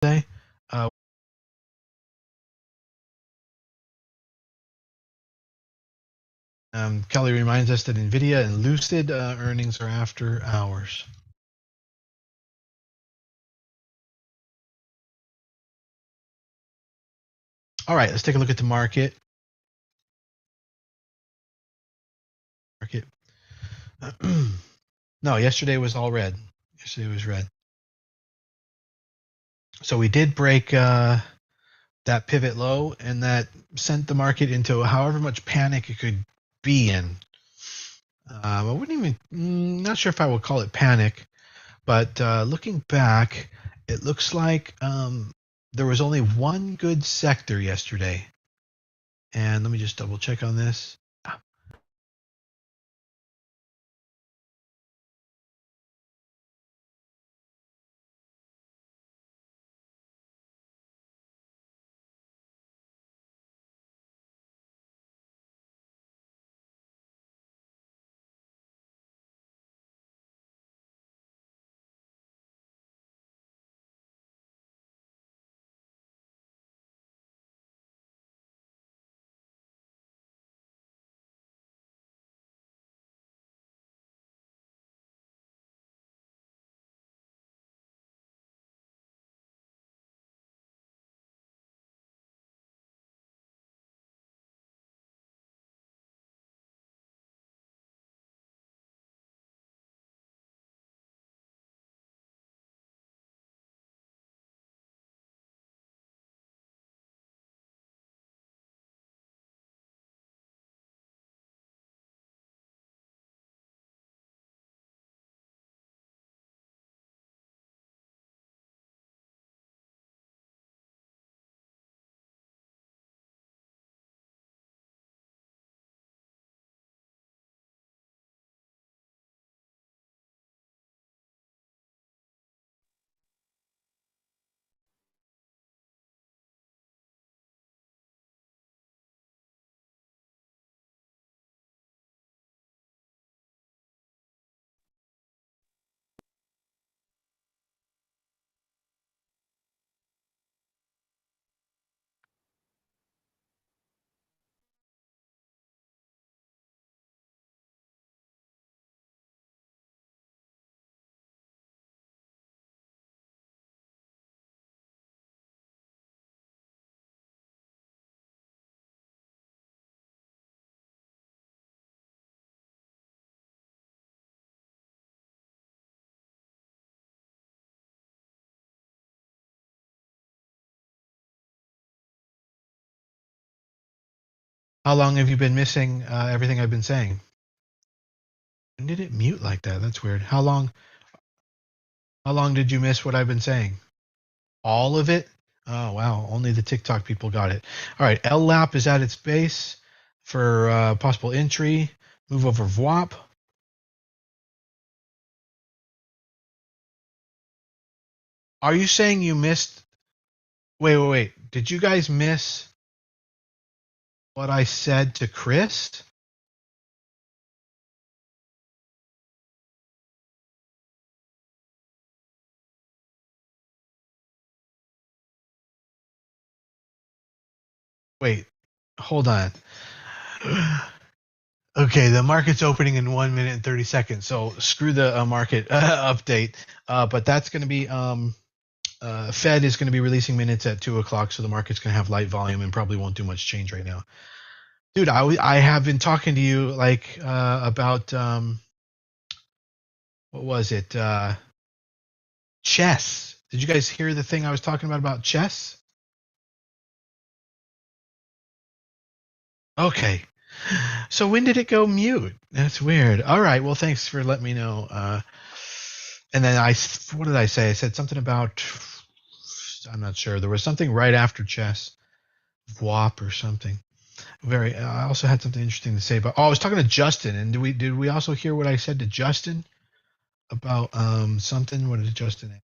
today. Uh, Kelly reminds us that NVIDIA and Lucid earnings are after hours. All right, let's take a look at the market. No, yesterday was all red. Yesterday was red. So we did break that pivot low, and that sent the market into however much panic it could be in. I wouldn't even, not sure if I would call it panic, but looking back, it looks like there was only one good sector yesterday. And let me just double check on this. How long have you been missing everything I've been saying? When did it mute like that? That's weird. How long did you miss what I've been saying? All of it? Oh, wow. Only the TikTok people got it. All right. LLAP is at its base for possible entry. Move over VWAP. Are you saying you missed? Wait. Did you guys miss what I said to Chris? Wait, hold on. Okay, the market's opening in 1 minute and 30 seconds. So screw the market update. But that's going to be Fed is going to be releasing minutes at 2 o'clock, so the market's going to have light volume and probably won't do much change right now. Dude, I have been talking to you like about what was it? Chess. Did you guys hear the thing I was talking about chess? Okay. So when did it go mute? That's weird. All right. Well, thanks for letting me know. And then what did I say? I said something about, I'm not sure. There was something right after chess, WAP or something. I also had something interesting to say about. Oh, I was talking to Justin, and did we also hear what I said to Justin about something? What did Justin?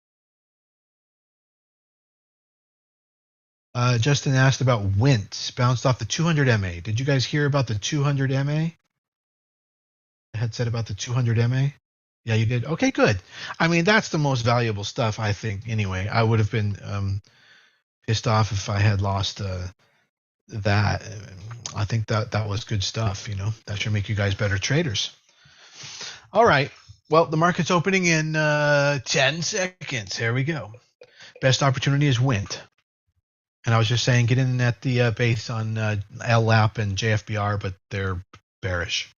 Justin asked about Wint, bounced off the 200 MA. Did you guys hear about the 200 MA? I had said about the 200 MA. Yeah, you did. Okay, good. I mean, that's the most valuable stuff, I think. Anyway, I would have been pissed off if I had lost that. I think that was good stuff. That should make you guys better traders. All right. Well, the market's opening in 10 seconds. Here we go. Best opportunity is Wint. And I was just saying, get in at the base on LLAP and JFBR, but they're bearish.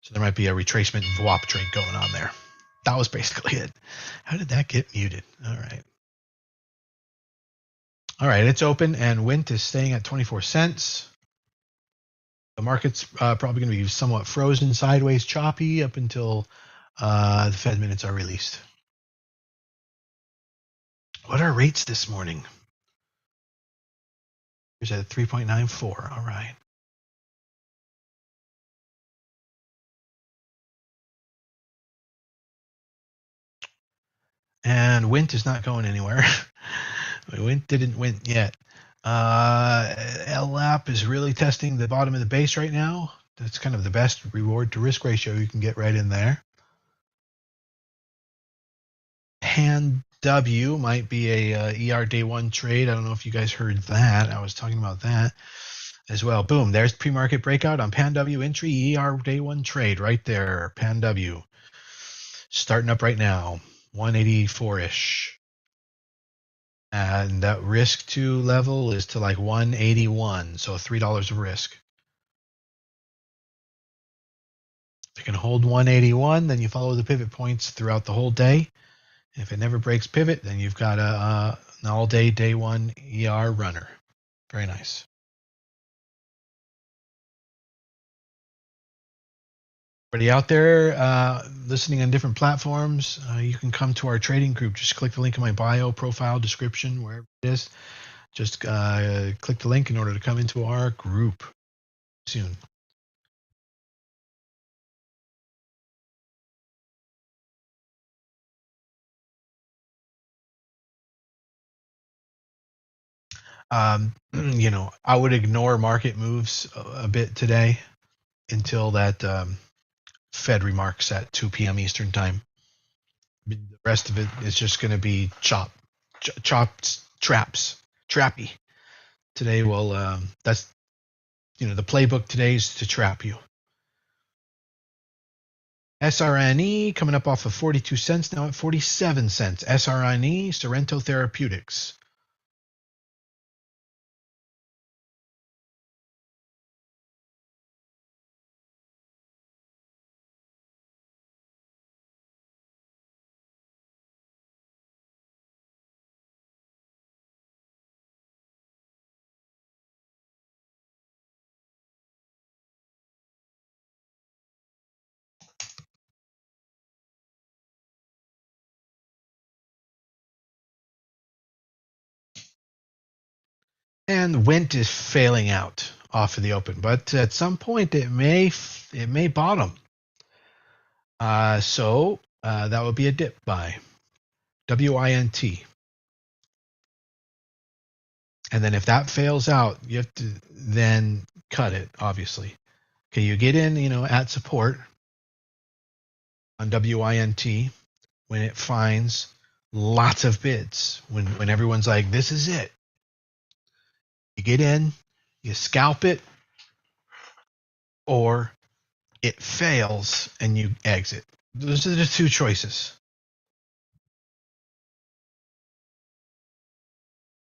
So there might be a retracement VWAP trade going on there. That was basically it. How did that get muted? All right. All right, it's open, and Wint is staying at 24 cents. The market's probably going to be somewhat frozen, sideways, choppy up until the Fed minutes are released. What are rates this morning? Here's at 3.94. All right. And Wint is not going anywhere. Wint didn't win yet. LLAP is really testing the bottom of the base right now. That's kind of the best reward to risk ratio you can get right in there. Panw might be a ER day one trade. I don't know if you guys heard that. I was talking about that as well. Boom, there's pre-market breakout on Panw entry ER day one trade right there. Panw starting up right now, 184-ish. And that risk to level is to like 181, so $3 of risk. If you can hold 181, then you follow the pivot points throughout the whole day. And if it never breaks pivot, then you've got an all-day, day one ER runner. Very nice. Everybody out there listening on different platforms, you can come to our trading group. Just click the link in my bio, profile, description, wherever it is. Just click the link in order to come into our group soon. I would ignore market moves a bit today until that Fed remarks at 2 p.m. Eastern time. The rest of it is just going to be chopped traps, trappy. Today that's the playbook today is to trap you. SRNE coming up off of 42 cents, now at 47 cents. SRNE, Sorrento Therapeutics. And Wint is failing out off of the open, but at some point it may bottom. So that would be a dip buy. WINT. And then if that fails out, you have to then cut it, obviously. Okay, you get in, at support on WINT when it finds lots of bids, when everyone's like, this is it. You get in, you scalp it, or it fails and you exit. Those are the two choices.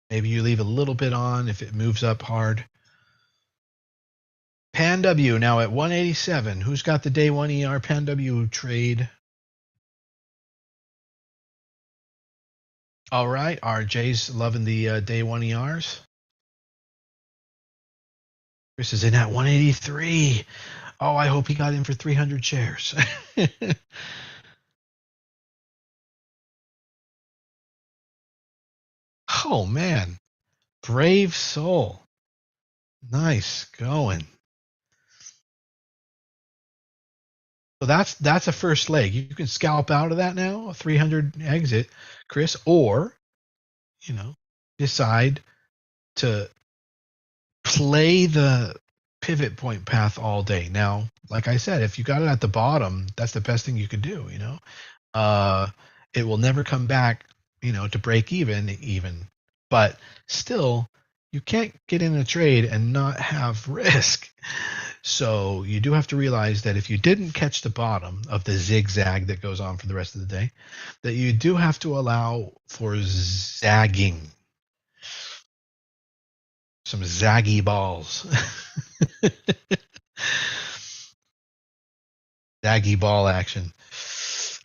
Maybe you leave a little bit on if it moves up hard. Panw now at 187. Who's got the day one ER Panw trade? All right, RJ's loving the day one ERs. Chris is in at 183. Oh, I hope he got in for 300 shares. Oh, man. Brave soul. Nice going. So that's a first leg. You can scalp out of that now, a 300 exit, Chris, or, decide to play the pivot point path all day. Now, like I said, if you got it at the bottom, that's the best thing you could do, you know. Uh, it will never come back, you know, to break even. But still, you can't get in a trade and not have risk. So you do have to realize that if you didn't catch the bottom of the zigzag that goes on for the rest of the day, that you do have to allow for zagging. Some zaggy balls. Zaggy ball action.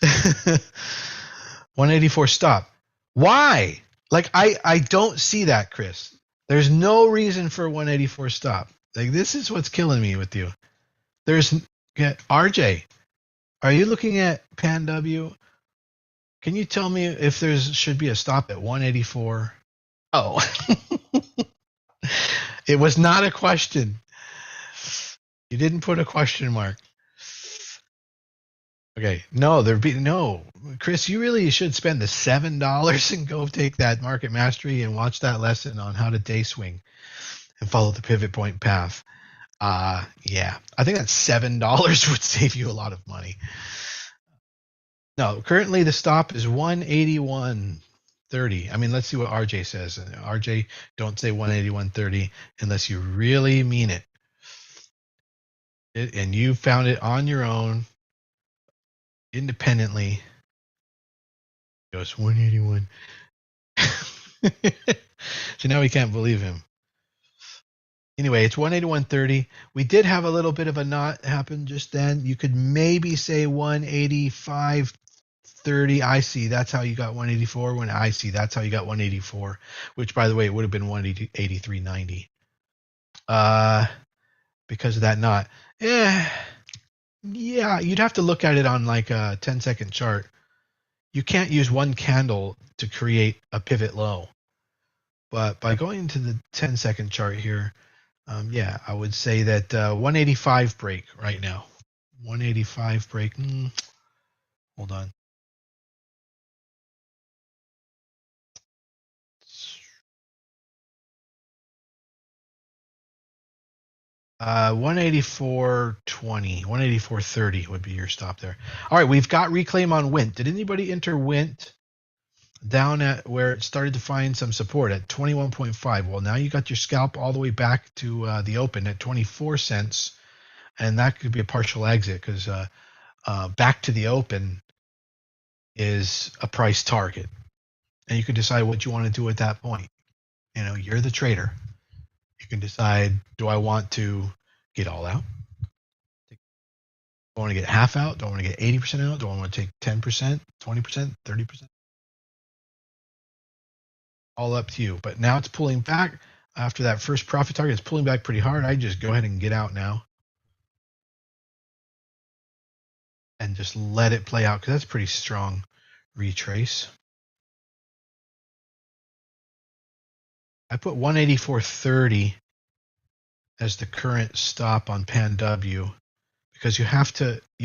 184 stop. Why? Like I don't see that, Chris. There's no reason for 184 stop. Like this is what's killing me with you. There's RJ. Are you looking at Panw? Can you tell me if there's should be a stop at 184? Oh. It was not a question. You didn't put a question mark. Okay. No, no. Chris, you really should spend the $7 and go take that market mastery and watch that lesson on how to day swing and follow the pivot point path. Yeah. I think that $7 would save you a lot of money. No, currently the stop is 181.30. I mean, let's see what RJ says. RJ, don't say 181.30 unless you really mean it. And you found it on your own, independently. It goes 181. So now we can't believe him. Anyway, it's 181.30. We did have a little bit of a knot happen just then. You could maybe say 185.30. I see. That's how you got 184. When I see, that's how you got 184. Which, by the way, it would have been 183.90. Because of that knot. Yeah, you'd have to look at it on like a 10-second chart. You can't use one candle to create a pivot low. But by going to the 10-second chart here, yeah, I would say that 185 break right now. 185 break. Hold on. Uh, 184.20, 184.30 would be your stop there. All right, we've got reclaim on Wint. Did anybody enter Wint down at where it started to find some support at 21.5? Well, now you got your scalp all the way back to the open at 24 cents, and that could be a partial exit because back to the open is a price target, and you can decide what you want to do at that point. You know, you're the trader. You can decide, do I want to get all out? Do I want to get half out? Do I want to get 80% out? Do I want to take 10%, 20%, 30%? All up to you. But now it's pulling back. After that first profit target, it's pulling back pretty hard. I just go ahead and get out now. And just let it play out because that's pretty strong retrace. I put 184.30 as the current stop on Panw because you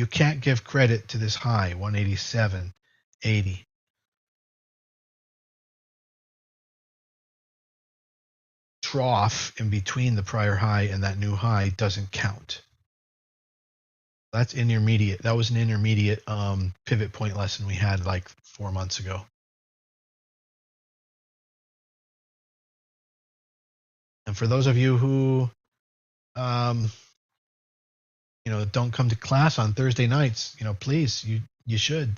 can't give credit to this high, 187.80. Trough in between the prior high and that new high doesn't count. That's intermediate. That was an intermediate pivot point lesson we had like 4 months ago. And for those of you who don't come to class on Thursday nights, please, you should.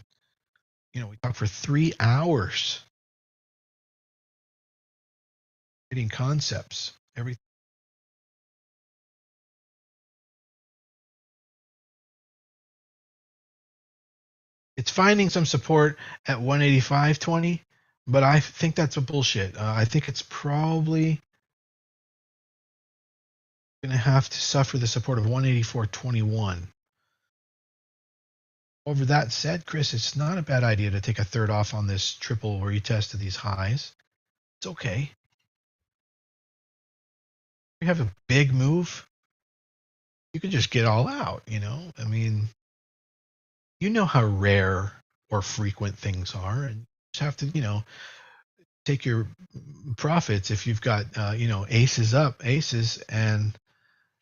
We talk for 3 hours. Getting concepts, everything. It's finding some support at 185.20, but I think that's a bullshit. I think it's probably going to have to suffer the support of 184.21. However, that said, Chris, it's not a bad idea to take a third off on this triple retest of these highs. It's okay. You have a big move, you can just get all out, I mean, you know how rare or frequent things are, and you just have to, take your profits if you've got, aces up, aces, and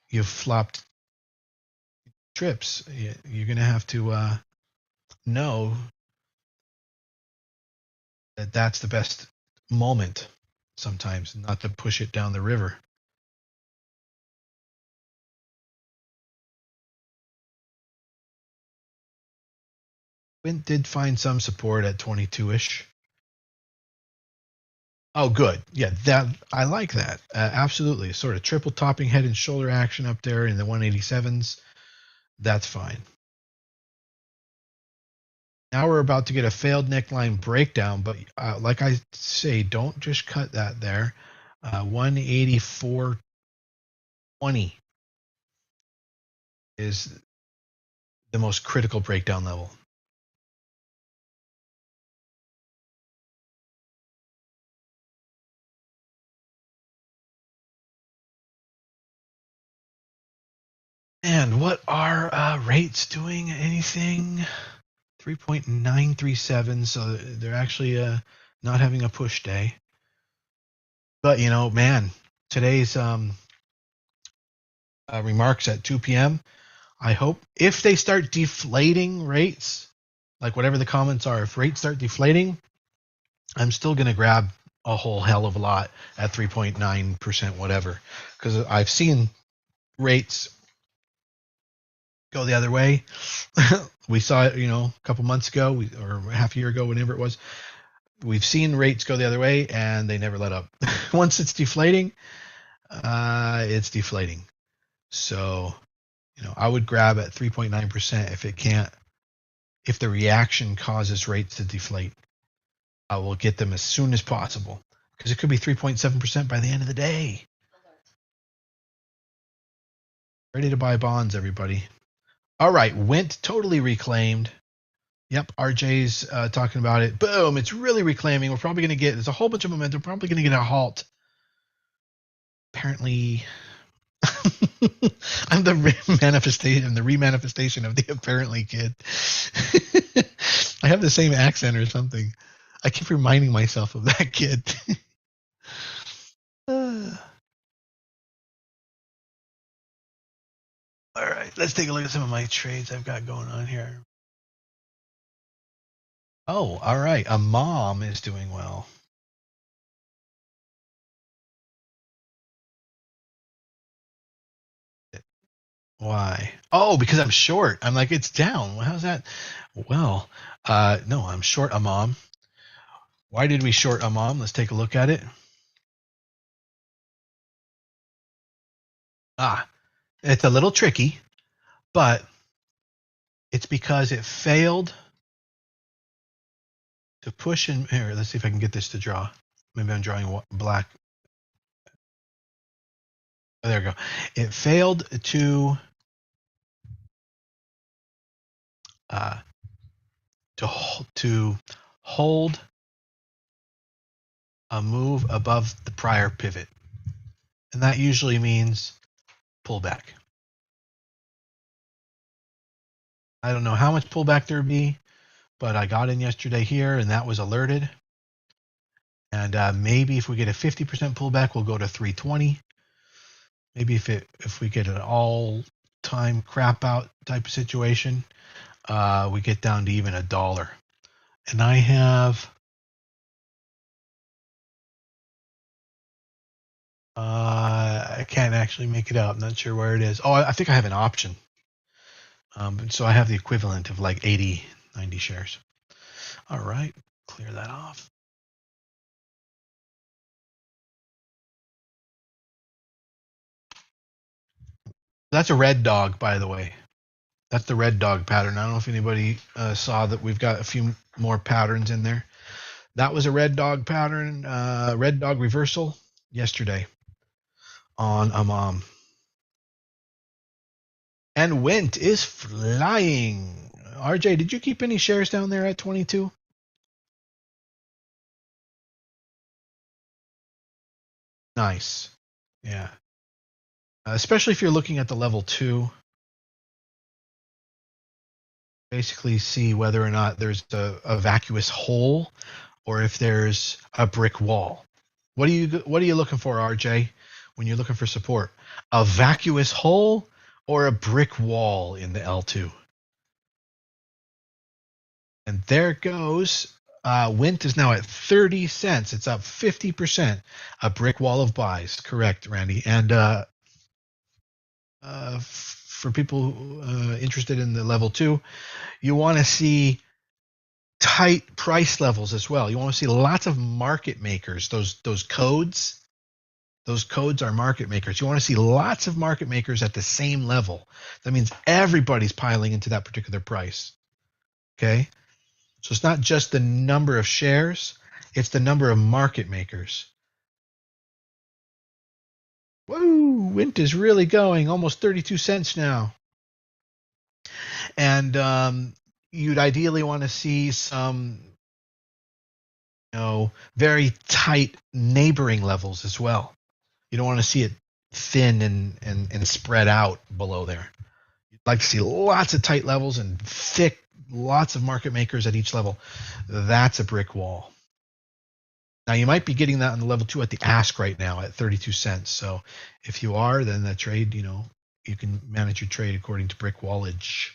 you've flopped trips. You're going to have to know that that's the best moment sometimes, not to push it down the river. Wint did find some support at 22-ish. Oh, good. Yeah, that I like that. Absolutely. Sort of triple topping head and shoulder action up there in the 187s. That's fine. Now we're about to get a failed neckline breakdown, but like I say, don't just cut that there. 184.20 is the most critical breakdown level. And what are rates doing? Anything? 3.937, so they're actually not having a push day. But man, today's remarks at 2 p.m. I hope if they start deflating rates, like whatever the comments are, if rates start deflating, I'm still going to grab a whole hell of a lot at 3.9%, whatever, because I've seen rates go the other way. We saw it, a couple months ago, or half a year ago, whenever it was. We've seen rates go the other way, and they never let up. Once it's deflating, it's deflating. So, I would grab at 3.9% if it can't. If the reaction causes rates to deflate, I will get them as soon as possible, because it could be 3.7% by the end of the day. Ready to buy bonds, everybody. All right, Wint totally reclaimed. Yep, RJ's talking about it. Boom, it's really reclaiming. We're probably going to there's a whole bunch of momentum. We're probably going to get a halt. Apparently, I'm the remanifestation of the apparently kid. I have the same accent or something. I keep reminding myself of that kid. All right, let's take a look at some of my trades I've got going on here. Oh, all right. A mom is doing well. Why? Oh, because I'm short. I'm like, it's down. Well, how's that? Well, no, I'm short a mom. Why did we short a mom? Let's take a look at it. It's a little tricky, but it's because it failed to push in here. Let's see if I can get this to draw. Maybe I'm drawing black. Oh, there we go. It failed to hold a move above the prior pivot, and that usually means pullback. I don't know how much pullback there would be, but I got in yesterday here, and that was alerted. And maybe if we get a 50% pullback, we'll go to 320. Maybe if we get an all-time crap out type of situation, we get down to even $1. And I have I can't actually make it out. I'm not sure where it is. Oh, I think I have an option. So I have the equivalent of like 80, 90 shares. All right, clear that off. That's a red dog, by the way. That's the red dog pattern. I don't know if anybody saw that we've got a few more patterns in there. That was a red dog pattern, red dog reversal yesterday on a mom. And Wint is flying. RJ, did you keep any shares down there at 22? Nice. Yeah. Especially if you're looking at the level 2. Basically see whether or not there's a vacuous hole or if there's a brick wall. What are you looking for, RJ? when you're looking for support? A vacuous hole or a brick wall in the L2? And there it goes. Wint is now at 30 cents. It's up 50%. A brick wall of buys. Correct, Randy. And for people interested in the level 2, you want to see tight price levels as well. You want to see lots of market makers. Those codes. Those codes are market makers. You want to see lots of market makers at the same level. That means everybody's piling into that particular price. Okay? So it's not just the number of shares, it's the number of market makers. Woo! Wint is really going, almost 32 cents now. And you'd ideally want to see some, very tight neighboring levels as well. You don't want to see it thin and spread out below there. You'd like to see lots of tight levels and thick, lots of market makers at each level. That's a brick wall. Now, you might be getting that on the level 2 at the ask right now at 32 cents. So if you are, then the trade, you can manage your trade according to brick wallage.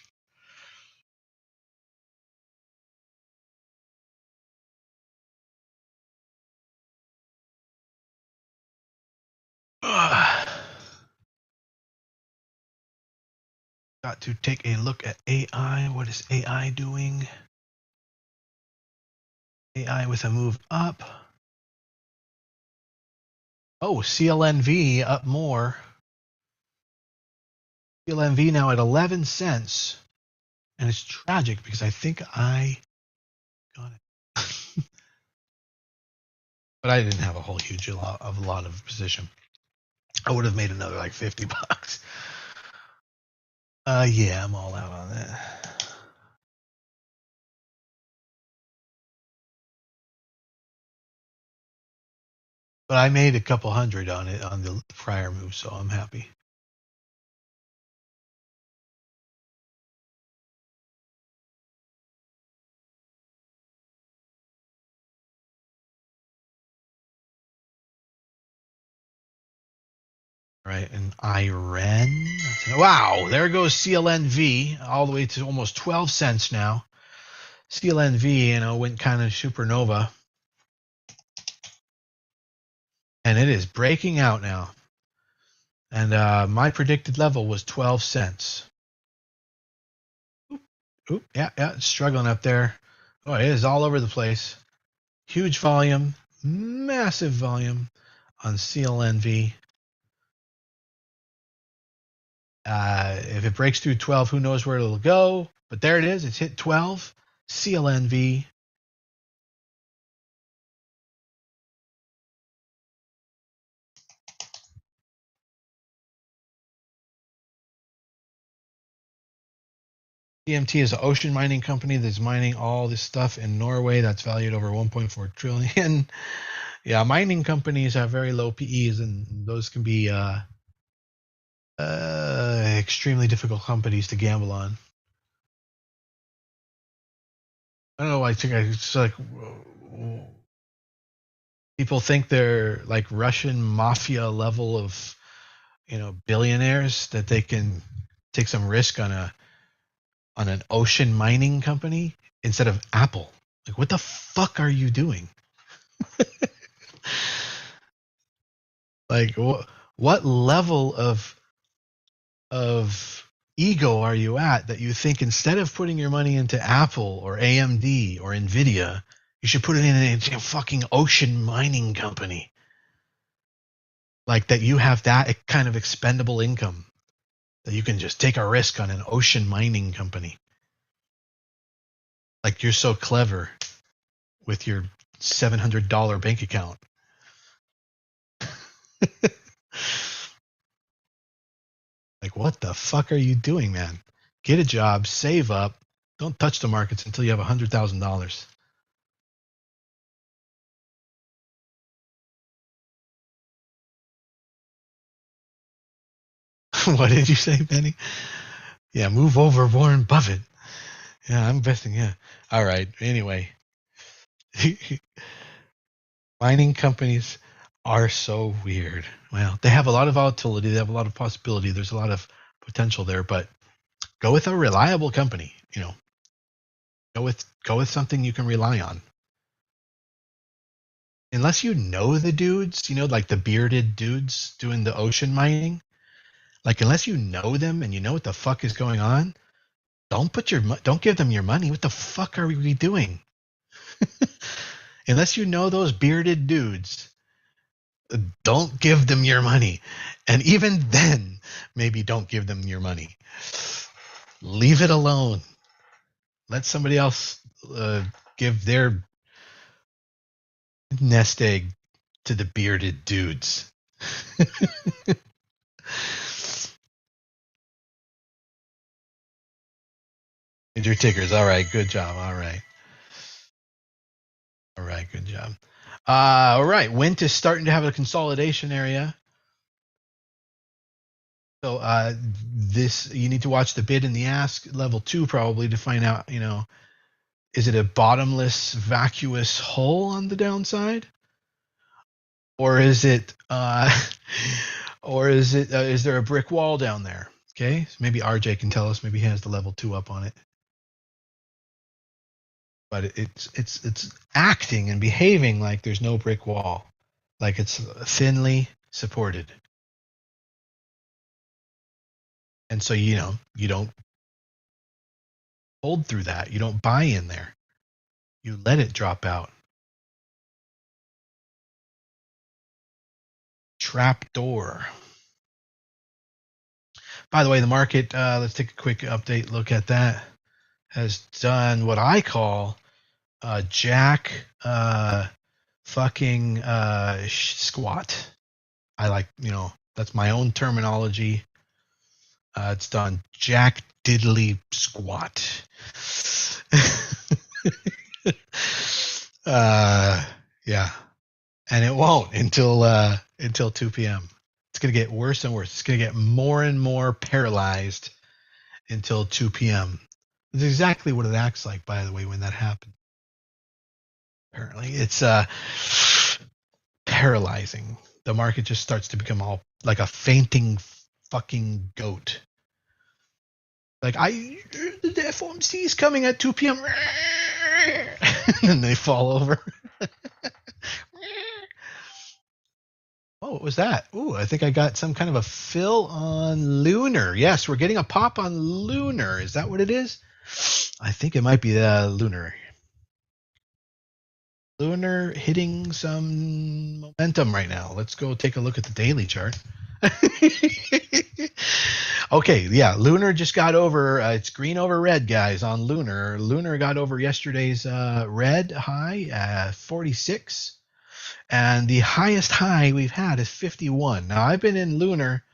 Got to take a look at AI. What is AI doing? AI with a move up. Oh, CLNV up more. CLNV now at 11 cents. And it's tragic because I think I got it. But I didn't have a whole huge lot of position. I would have made another like $50. Yeah, I'm all out on that. But I made a couple hundred on it on the prior move, so I'm happy. Right, and Iran. Wow, there goes CLNV all the way to almost 12 cents now. CLNV, went kind of supernova. And it is breaking out now. And my predicted level was 12 cents. Oop, yeah, it's struggling up there. Oh, it is all over the place. Huge volume, massive volume on CLNV. If it breaks through 12, who knows where it'll go? But there it is. It's hit 12. CLNV. CMT is an ocean mining company that's mining all this stuff in Norway that's valued over 1.4 trillion. Yeah, mining companies have very low PEs, and those can be extremely difficult companies to gamble on. I don't know. I think it's like people think they're like Russian mafia level of, billionaires, that they can take some risk on an ocean mining company instead of Apple. Like, what the fuck are you doing? Like, what level of ego are you at that you think instead of putting your money into Apple or AMD or Nvidia, you should put it in a fucking ocean mining company? Like, that you have that kind of expendable income that you can just take a risk on an ocean mining company. Like, you're so clever with your $700 bank account. Like, what the fuck are you doing, man? Get a job, save up, don't touch the markets until you have $100,000. What did you say, Benny? Yeah, move over Warren Buffett. Yeah, I'm investing. Yeah. All right. Anyway, mining companies are so weird. Well, they have a lot of volatility. They have a lot of possibility. There's a lot of potential there, but go with a reliable company. Go with something you can rely on. Unless you know the dudes, like the bearded dudes doing the ocean mining. Like unless you know them and you know what the fuck is going on, don't give them your money. What the fuck are we doing? Unless you know those bearded dudes, don't give them your money. And even then, maybe don't give them your money. Leave it alone. Let somebody else give their nest egg to the bearded dudes. Major tickers. All right. Good job. All right. All right. Good job. All right. Wint is starting to have a consolidation area. So this you need to watch the bid and the ask level 2 probably to find out, is it a bottomless vacuous hole on the downside? Or is it is there a brick wall down there? Okay? So maybe RJ can tell us, maybe he has the level 2 up on it. But it's acting and behaving like there's no brick wall. Like it's thinly supported. And so you don't hold through that. You don't buy in there. You let it drop out. Trap door. By the way, the market, let's take a quick update look at that, has done what I call jack fucking squat. I like, that's my own terminology. It's done jack diddly squat. Yeah. And it won't until 2 p.m. It's going to get worse and worse. It's going to get more and more paralyzed until 2 p.m. It's exactly what it acts like, by the way, when that happens. Apparently, it's paralyzing. The market just starts to become all like a fainting fucking goat. Like the FOMC is coming at 2 p.m. and then they fall over. Oh, what was that? Ooh, I think I got some kind of a fill on Lunar. Yes, we're getting a pop on Lunar. Is that what it is? I think it might be Lunar. Lunar hitting some momentum right now. Let's go take a look at the daily chart. Okay, yeah, Lunar just got over. It's green over red, guys, on Lunar. Lunar got over yesterday's red high, 46. And the highest high we've had is 51. Now, I've been in Lunar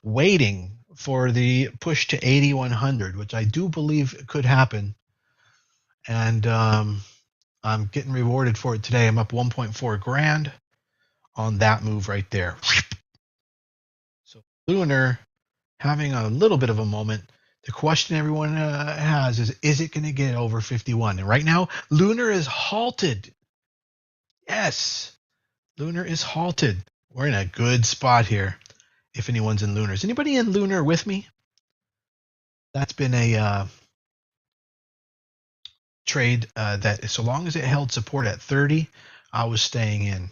waiting for the push to 8,100, which I do believe could happen. And I'm getting rewarded for it today. I'm up 1.4 grand on that move right there. So Lunar having a little bit of a moment. The question everyone has is it going to get over 51? And right now, Lunar is halted. Yes. Lunar is halted. We're in a good spot here. If anyone's in Lunar, is anybody in Lunar with me? That's been a trade that, so long as it held support at 30, I was staying in.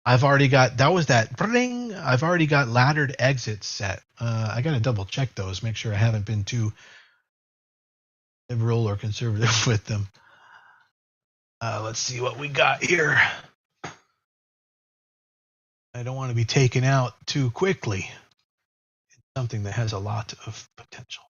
I've already got I've already got laddered exits set. I got to double check those, make sure I haven't been too liberal or conservative with them. Let's see what we got here. I don't want to be taken out too quickly. It's something that has a lot of potential.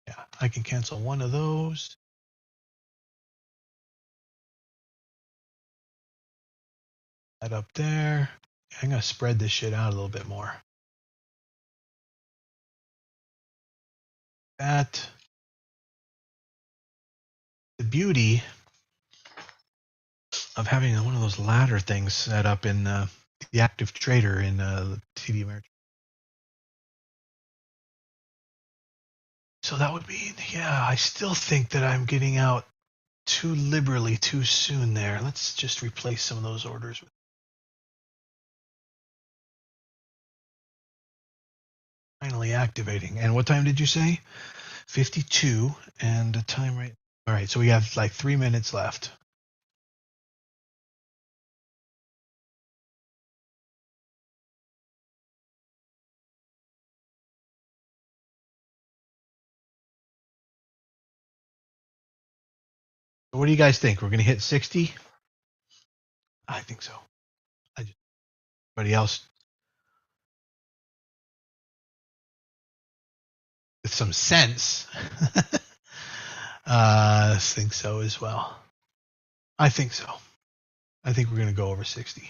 Yeah, I can cancel one of those. That up there. I'm going to spread this shit out a little bit more. That. The beauty of having one of those ladder things set up in the active trader in TD Ameritrade. So that would mean, yeah, I still think that I'm getting out too liberally too soon there. Let's just replace some of those orders. Finally activating. And what time did you say? 52 and a time right. All right, so we have like 3 minutes left. So what do you guys think? We're going to hit 60? I think so. Anybody else with some sense think so as well. I think so. I think we're going to go over 60.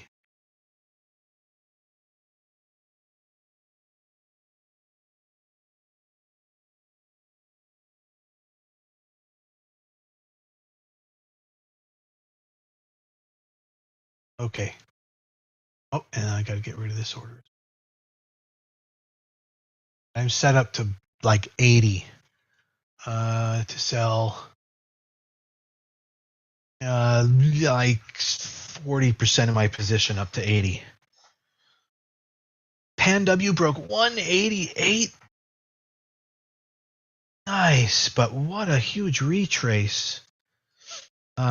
Okay. Oh, and I got to get rid of this order. I'm set up to like 80 to sell like 40% of my position up to 80. Panw broke 188. Nice, but what a huge retrace.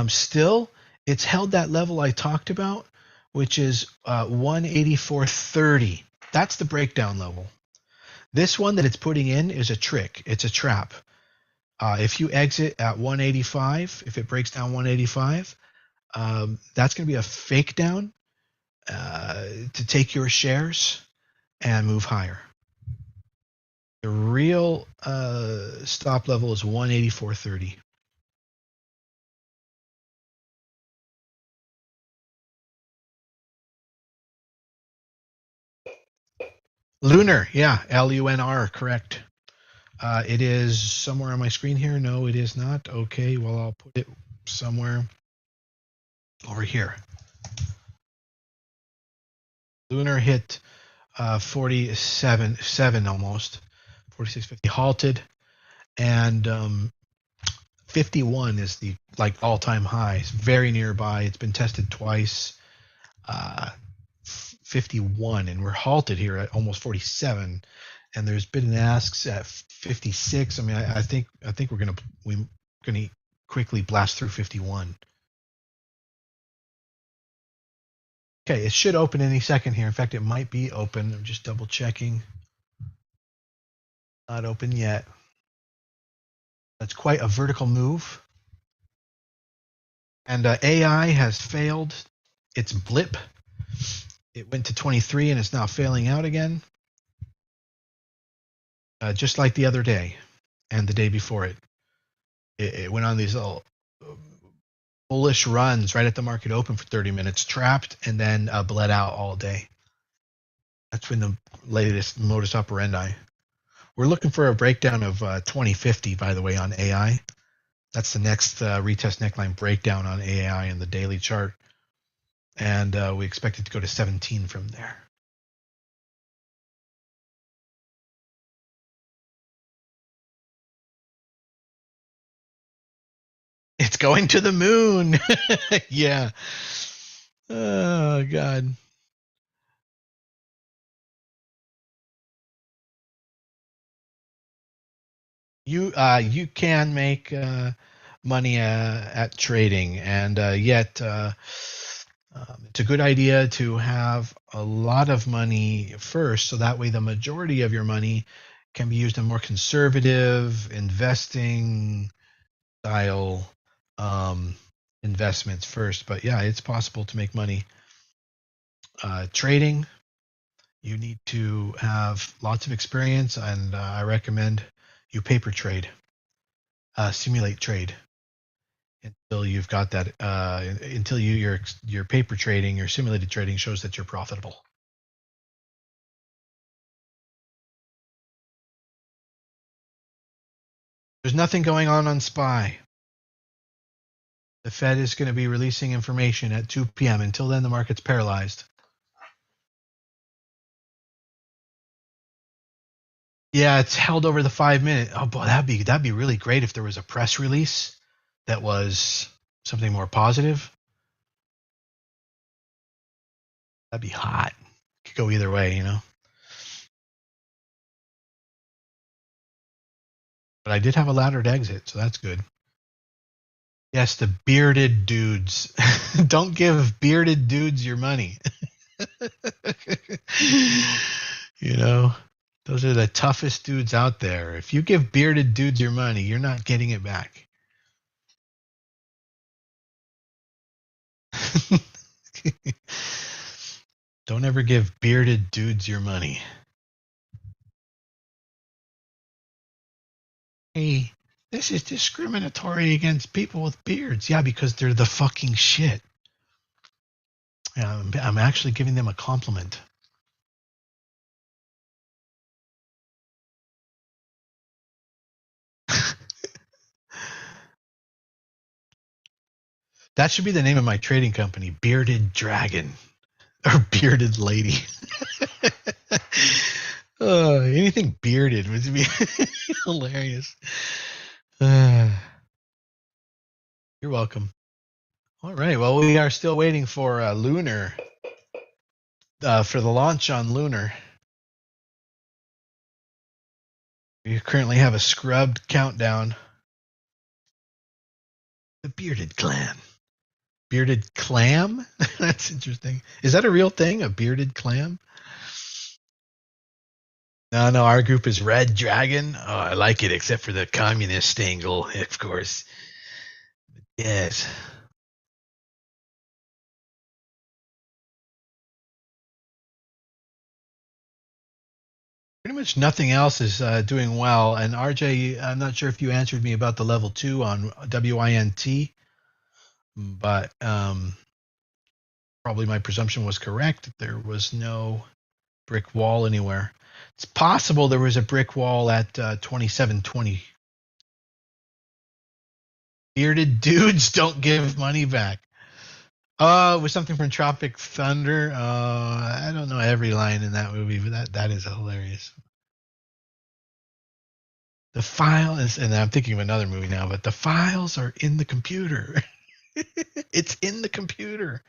Still, it's held that level I talked about, which is 184.30. That's the breakdown level. This one that it's putting in is a trick. It's a trap. If you exit at 185, if it breaks down 185, that's going to be a fake down to take your shares and move higher. The real stop level is 184.30. Lunar, yeah, LUNR, correct. It is somewhere on my screen here. No, it is not. Okay, well, I'll put it somewhere over here. Lunar hit 47 almost, 46.50, halted, and 51 is the like all-time high. It's very nearby. It's been tested twice. 51, and we're halted here at almost 47. And there's bid and asks at 56. I mean, I think we're gonna quickly blast through 51. Okay, it should open any second here. In fact, it might be open. I'm just double checking. Not open yet. That's quite a vertical move. And AI has failed its blip. It went to 23 and it's now failing out again. Just like the other day and the day before it. It went on these little bullish runs right at the market open for 30 minutes, trapped, and then bled out all day. That's been the latest modus operandi. We're looking for a breakdown of 2050, by the way, on AI. That's the next retest neckline breakdown on AI in the daily chart. And we expect it to go to 17 from there. It's going to the moon. Yeah. Oh, God. You can make money at trading, and yet it's a good idea to have a lot of money first, so that way the majority of your money can be used in more conservative investing style investments first. But yeah, it's possible to make money trading. You need to have lots of experience, and I recommend you paper trade, simulate trade until you've got that. Until your paper trading, your simulated trading shows that you're profitable. There's nothing going on SPY. The Fed is going to be releasing information at 2 p.m. Until then, the market's paralyzed. Yeah, it's held over the 5 minute. Oh boy, that'd be really great if there was a press release that was something more positive. That'd be hot. Could go either way, you know. But I did have a laddered exit, so that's good. Yes, the bearded dudes. Don't give bearded dudes your money. You know, those are the toughest dudes out there. If you give bearded dudes your money, you're not getting it back. Don't ever give bearded dudes your money. Hey, this is discriminatory against people with beards. Yeah, because they're the fucking shit. I'm actually giving them a compliment. That should be the name of my trading company, Bearded Dragon or Bearded Lady. Anything bearded would be hilarious. You're welcome. All right. Well, we are still waiting for Lunar for the launch on Lunar. We currently have a scrubbed countdown. The Bearded Clan. Bearded clam? That's interesting. Is that a real thing? A bearded clam? No, our group is Red Dragon. Oh, I like it, except for the communist angle, of course. Yes. Pretty much nothing else is doing well. And RJ, I'm not sure if you answered me about the level 2 on WINT, but probably my presumption was correct. There was no brick wall anywhere. It's possible there was a brick wall at 2720. Bearded dudes don't give money back. Oh, it was something from Tropic Thunder. I don't know every line in that movie, but that is hilarious. The file is, and I'm thinking of another movie now, but the files are in the computer. It's in the computer.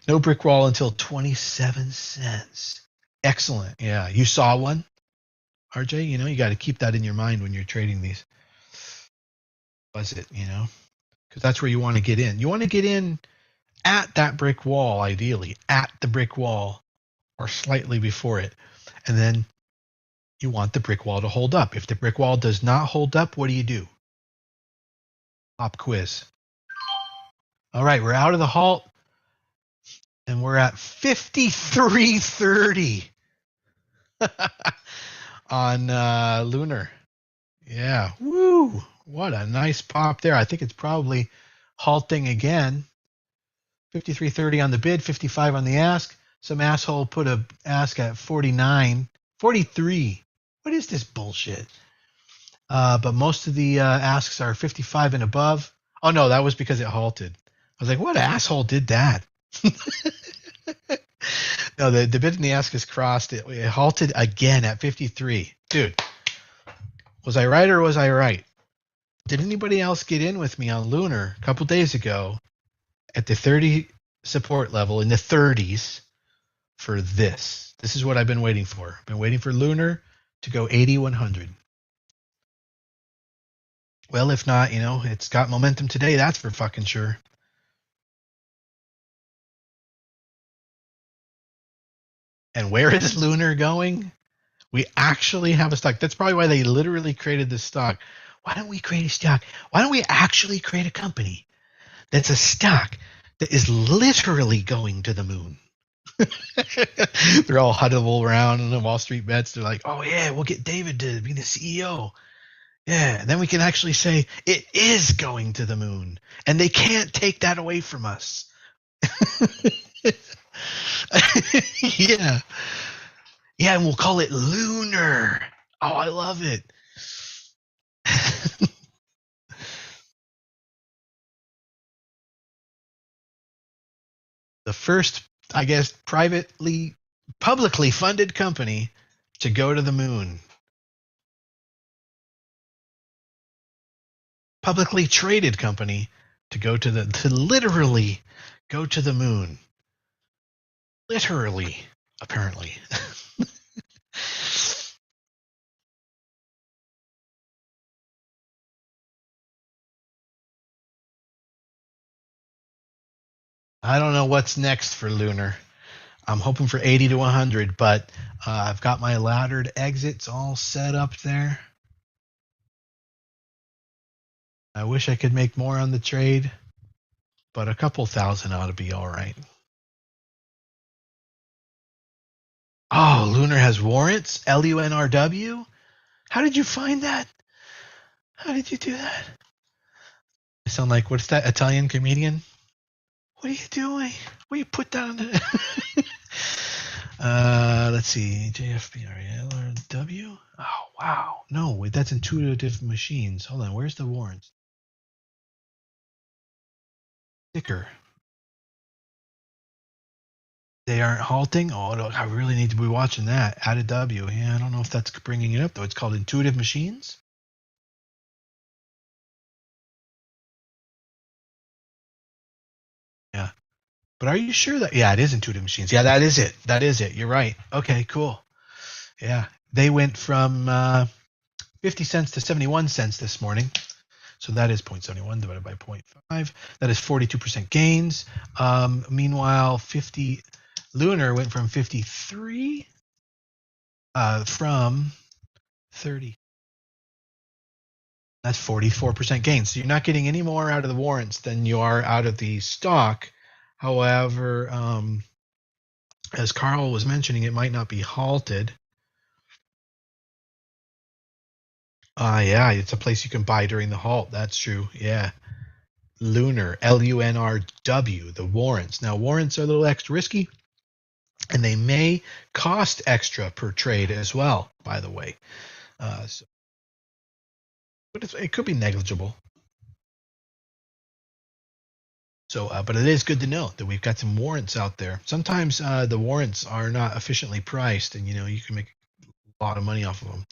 No brick wall until 27 cents. Excellent. Yeah. You saw one, RJ? You know, you got to keep that in your mind when you're trading these. Was it, you know? Because that's where you want to get in. You want to get in at that brick wall, ideally, at the brick wall or slightly before it. And then you want the brick wall to hold up. If the brick wall does not hold up, what do? Pop quiz. All right, we're out of the halt, and we're at 53.30 on Lunar. Yeah, woo! What a nice pop there. I think it's probably halting again. 53.30 on the bid, 55 on the ask. Some asshole put a ask at 49, 43. What is this bullshit? But most of the asks are 55 and above. Oh no, that was because it halted. I was like, what asshole did that? No, the bid and the ask is crossed. It halted again at 53. Dude, was I right or was I right? Did anybody else get in with me on Lunar a couple days ago at the 30 support level in the 30s for this? This is what I've been waiting for. I've been waiting for Lunar to go 80-100. Well, if not, you know, it's got momentum today, that's for fucking sure. And where is Lunar going? We actually have a stock. That's probably why they literally created this stock. Why don't we create a stock? Why don't we actually create a company that's a stock that is literally going to the moon? They're all huddled around in the Wall Street bets. They're like, oh, yeah, we'll get David to be the CEO. Yeah, and then we can actually say it is going to the moon. And they can't take that away from us. Yeah. Yeah, and we'll call it Lunar. Oh, I love it. The first, I guess, privately Publicly funded company to go to the moon. Publicly traded company to literally go to the moon. Literally, apparently. I don't know what's next for lunar. I'm hoping for 80 to 100, but I've got my laddered exits all set up there. I wish I could make more on the trade, but a couple thousand ought to be all right. Oh, Lunar has warrants? LUNRW? How did you find that? How did you do that? I sound like, what's that Italian comedian? What are you doing? What you put down? Let's see. JFBRLRW? Oh, wow. No, wait, that's intuitive machines. Hold on. Where's the warrants? Sticker. They aren't halting? Oh, I really need to be watching that. Add a W. Yeah, I don't know if that's bringing it up, though. It's called intuitive machines? Yeah. But are you sure that? Yeah, it is intuitive machines. Yeah, that is it. That is it. You're right. Okay, cool. Yeah. They went from 50 cents to 71 cents this morning. So that is 0.71 divided by 0.5. That is 42% gains. Meanwhile, 50 Lunar went from 53 from 30. That's 44% gain. So you're not getting any more out of the warrants than you are out of the stock. However, as Carl was mentioning, it might not be halted. Yeah, it's a place you can buy during the halt. That's true. Yeah. Lunar, LUNRW, the warrants. Now, warrants are a little extra risky, and they may cost extra per trade as well, by the way. But it could be negligible. So, but it is good to know that we've got some warrants out there. Sometimes the warrants are not efficiently priced, and you can make a lot of money off of them.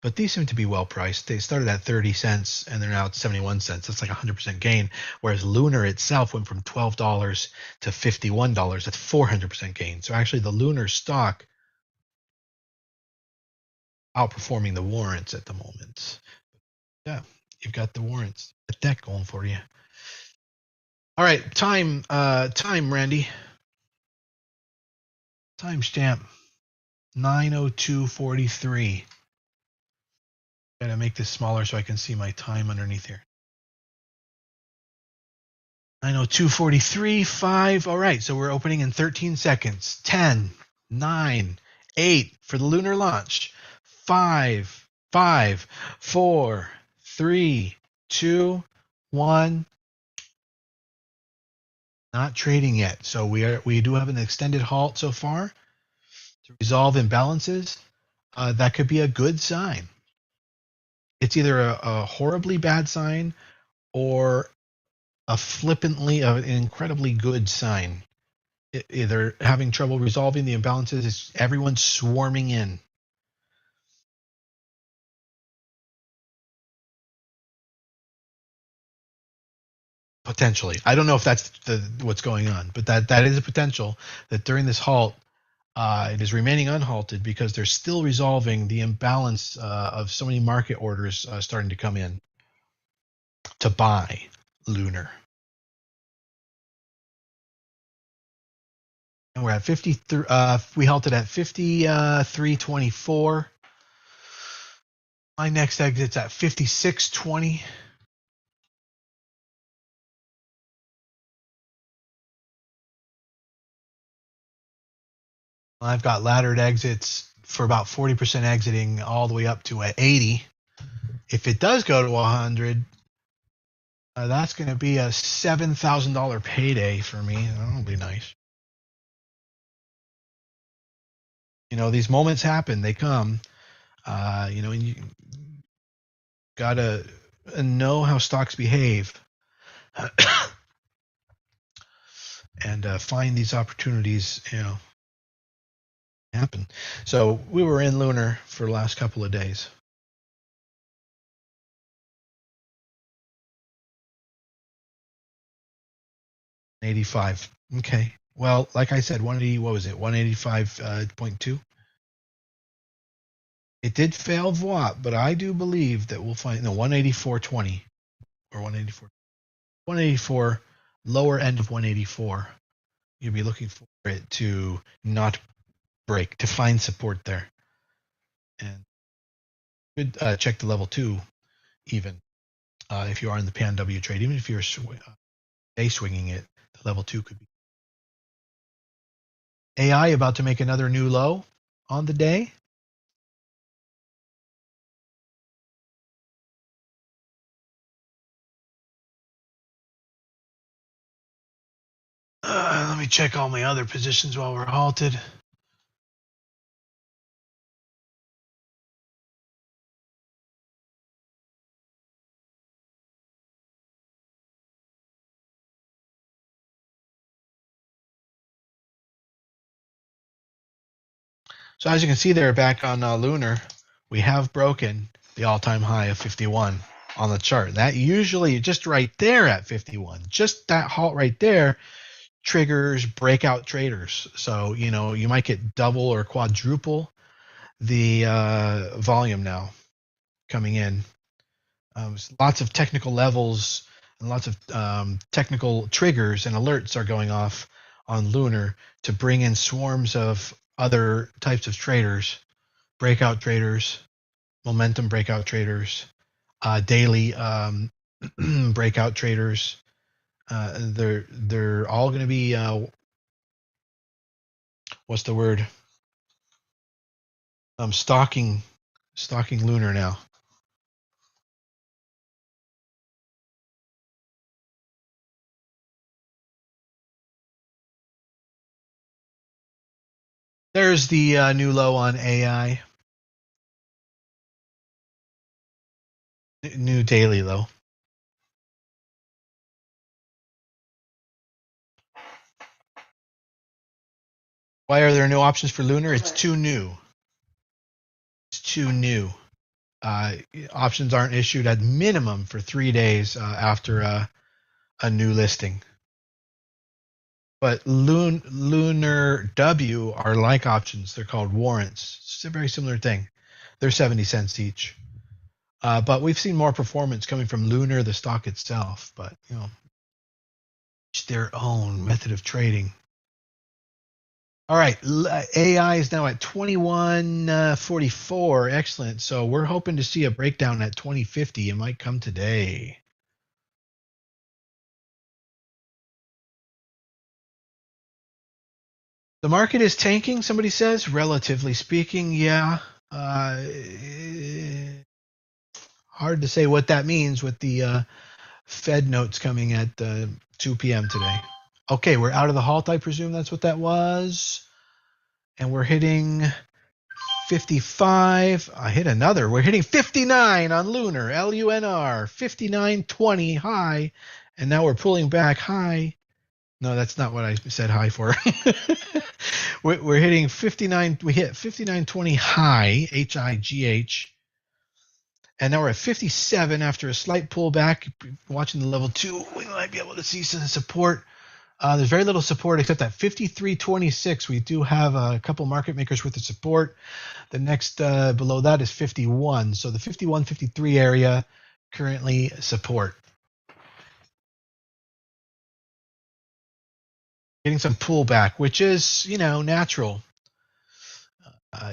But these seem to be well priced. They started at 30 cents and they're now at 71 cents. That's like 100% gain. Whereas Lunar itself went from $12 to $51. That's 400% gain. So actually, the Lunar stock outperforming the warrants at the moment. Yeah, you've got the warrants. Get that going for you. All right, time, Randy. Timestamp 9:02:43. Gotta make this smaller so I can see my time underneath here. 9:02:43, 5. All right, so we're opening in 13 seconds. 10, 9, 8 for the lunar launch. 5, 5, 4, 3, 2, 1. Not trading yet. So we do have an extended halt so far to resolve imbalances. That could be a good sign. It's either a horribly bad sign or an incredibly good sign. Either having trouble resolving the imbalances, is everyone's swarming in. Potentially, I don't know if that's what's going on, but that is a potential that during this halt, it is remaining unhalted because they're still resolving the imbalance of so many market orders starting to come in to buy lunar. And we're at 53. We halted at 53.24. My next exit's at 56.20. I've got laddered exits for about 40% exiting all the way up to 80. If it does go to 100, that's going to be a $7,000 payday for me. That'll be nice. These moments happen. They come. And you got to know how stocks behave and find these opportunities, happen. So we were in lunar for the last couple of days. 85. Okay. Well, like I said, 180. What was it? 185.2. It did fail VWAP, but I do believe that we'll find 184.20 or 184. 184, lower end of 184. You'll be looking for it to not break, to find support there. And could check the level 2 even if you are in the Panw trade. Even if you're day swinging it, the level 2 could be. AI about to make another new low on the day. Let me check all my other positions while we're halted. So as you can see there, back on lunar, we have broken the all-time high of 51 on the chart. That usually just right there at 51, just that halt right there triggers breakout traders. So, you might get double or quadruple the volume now coming in. Lots of technical levels and lots of technical triggers and alerts are going off on lunar to bring in swarms of other types of traders, breakout traders, momentum breakout traders, daily breakout traders. They're all going to be what's the word? Stalking lunar now. There's the new low on AI. New daily low. Why are there no options for lunar? It's too new. It's too new. Options aren't issued at minimum for 3 days after a new listing. But lunar W are like options. They're called warrants. It's a very similar thing. They're 70 cents each. But we've seen more performance coming from lunar, the stock itself. But each their own method of trading. All right, AI is now at 2144. Excellent. So we're hoping to see a breakdown at 2050. It might come today. The market is tanking, somebody says, relatively speaking. Yeah. Hard to say what that means with the Fed notes coming at 2 p.m. today. Okay, we're out of the halt, I presume that's what that was. And we're hitting 55. I hit another. We're hitting 59 on lunar, LUNR, 59.20 high. And now we're pulling back high. No, that's not what I said high for. We're hitting 59. We hit 59.20 high, HIGH. And now we're at 57 after a slight pullback. Watching the level 2, we might be able to see some support. There's very little support except that 53.26. We do have a couple market makers with the support. The next below that is 51. So the 51, 53 area currently support. Getting some pullback, which is, natural.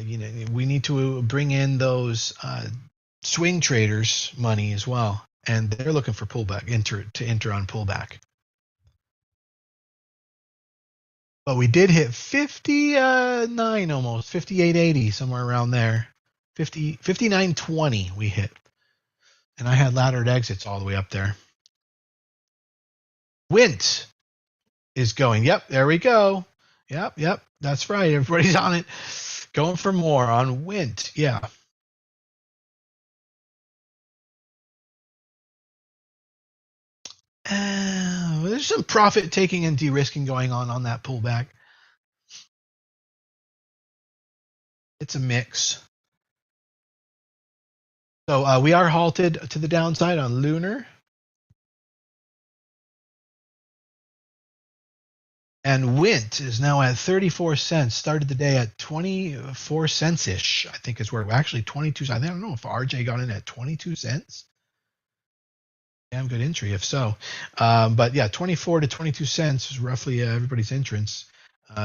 We need to bring in those swing traders money as well. And they're looking for pullback, to enter on pullback. But we did hit 59 almost, 58.80, somewhere around there. 59.20 we hit. And I had laddered exits all the way up there. Wint is going. Yep, there we go. Yep, that's right. Everybody's on it. Going for more on Wint. Yeah. There's some profit taking and de-risking going on that pullback. It's a mix. So we are halted to the downside on Lunar. And Wint is now at 34 cents. Started the day at 24 cents ish, I think is where actually 22. I don't know if RJ got in at 22 cents. Damn good entry if so. But yeah, 24 to 22 cents is roughly everybody's entrance.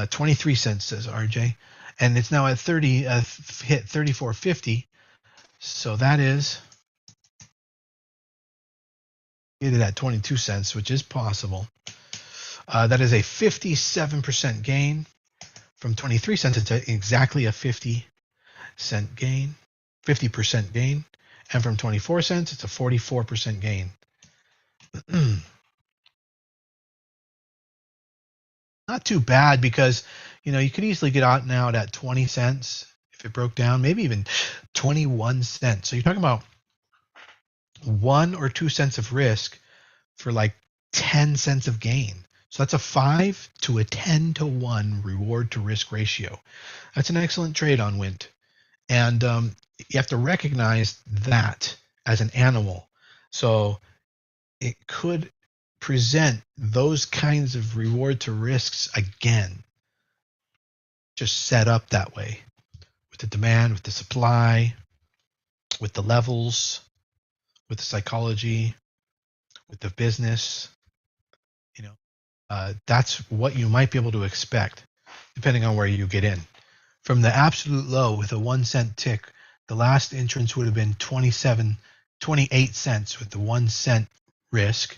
23 cents says RJ. And it's now at 30, hit 34.50. So that is get it at 22 cents, which is possible. That is a 57% gain. From 23 cents, it's exactly a 50-cent gain, 50% gain. And from 24 cents, it's a 44% gain. Not too bad because, you could easily get out now at 20 cents if it broke down, maybe even 21 cents. So you're talking about 1 or 2 cents of risk for like 10 cents of gain. So that's a 5 to a 10 to 1 reward to risk ratio. That's an excellent trade on Wint. And you have to recognize that as an animal. So it could present those kinds of reward to risks again, just set up that way with the demand, with the supply, with the levels, with the psychology, with the business. That's what you might be able to expect depending on where you get in. From the absolute low with a 1 cent tick, the last entrance would have been 28 cents with the 1 cent risk.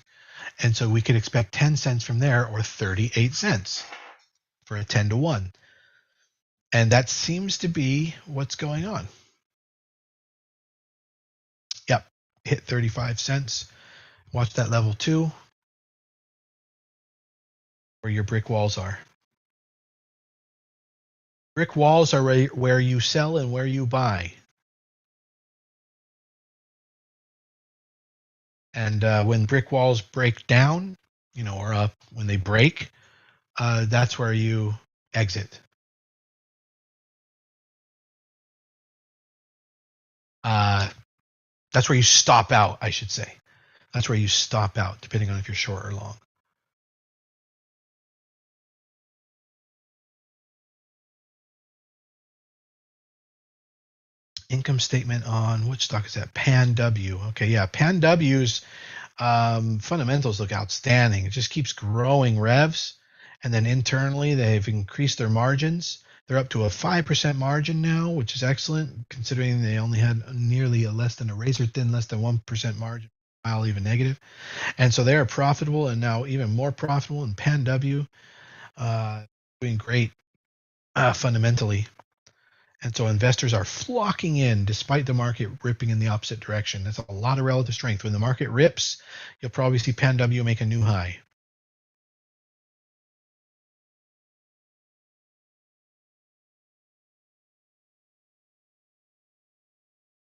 And so we could expect 10 cents from there or 38 cents for a 10 to 1. And that seems to be what's going on. Yep, hit 35 cents. Watch that level 2 where your brick walls are. Brick walls are where you sell and where you buy. And when brick walls break down, or up, when they break, that's where you exit. That's where you stop out, I should say. That's where you stop out, depending on if you're short or long. Income statement on which stock is that? Panw. Okay, yeah, Panw's fundamentals look outstanding. It just keeps growing revs, and then internally they've increased their margins. They're up to a 5% margin now, which is excellent considering they only had nearly less than 1% margin, while even negative. And so they are profitable and now even more profitable. And Panw doing great fundamentally. And so investors are flocking in despite the market ripping in the opposite direction. That's a lot of relative strength. When the market rips, you'll probably see Panw make a new high.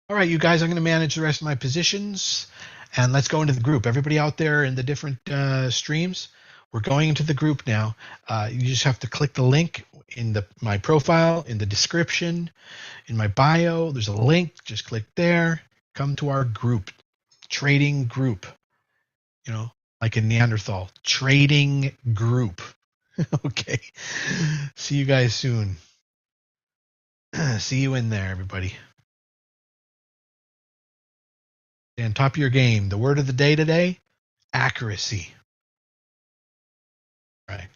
All right, you guys, I'm going to manage the rest of my positions, and let's go into the group. Everybody out there in the different streams, we're going into the group now. You just have to click the link in my profile, in the description, in my bio. There's a link. Just click there. Come to our group, trading group. Like in Neanderthal, trading group. Okay. See you guys soon. See you in there, everybody. Stay on top of your game. The word of the day today, accuracy. Right.